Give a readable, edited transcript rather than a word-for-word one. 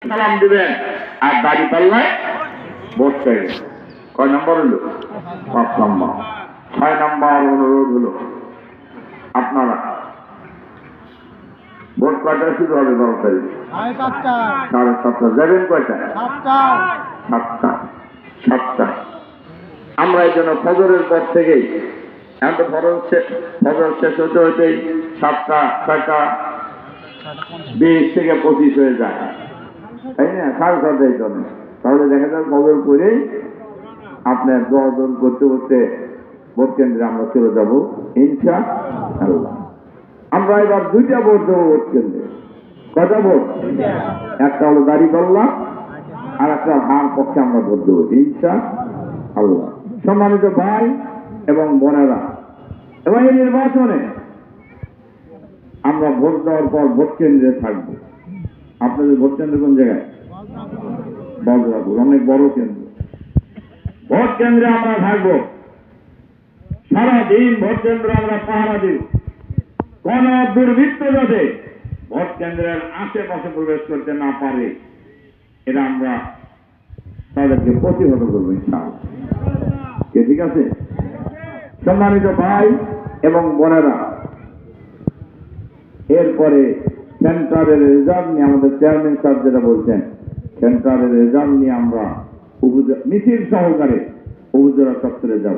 সালাম দিবেন আর দাড়ি পাল্লায় ভোট চাইবেন। কয় নম্বর হলো? 5 নম্বর। 6 নম্বর অনুরোধ হলো আপনারা ভোট কয়টায় শুরু হবে? 12 তারিখ 7:30। যাবেন কয়টা? 7টা। আমরা এই জন্য ফজরের পর থেকেই এখন তো ফজর শেষ হতে হতেই 7টা 6টা 20 থেকে 25 হয়ে যায়, তাই না? 7:30 জন্য তাহলে দেখা যায় ফজর করে আপনার দল করতে করতে ভোট কেন্দ্রে আমরা চলে যাব ইনশাআল্লাহ। আমরা এবার 2টা ভোট দেবো ভোট কেন্দ্রে। কয়টা ভোট? একটা হলো দাঁড়িপাল্লা আর একটা হার পক্ষে আমরা ভোট দেবো ইনশাআল্লাহ। সম্মানিত ভাই এবং বোনেরা, এবং এই নির্বাচনে আমরা ভোট দেওয়ার পর ভোট কেন্দ্রে থাকবো। আপনাদের ভোট কেন্দ্র কোন জায়গায়? বজরাপুর, অনেক বড় কেন্দ্র। ভোট কেন্দ্রে আমরা থাকবো সারাদিন। ভোট কেন্দ্রে আমরা পাহারা দিব। কোন দুর্বৃত্ত যাতে ভোট কেন্দ্রের আশেপাশে প্রবেশ করতে না পারে, এটা আমরা তাদেরকে প্রতিহত করবো ইনশাআল্লাহ। ঠিক আছে? সম্মানিত ভাই এবং বোনেরা, এরপরে সেন্টারের রেজাল্ট নিয়ে আমাদের চেয়ারম্যান সাহেব যেটা বলছেন, সেন্টারের রেজাল্ট নিয়ে আমরা মিছিল সহকারে উপজেলা চত্বরে যাব।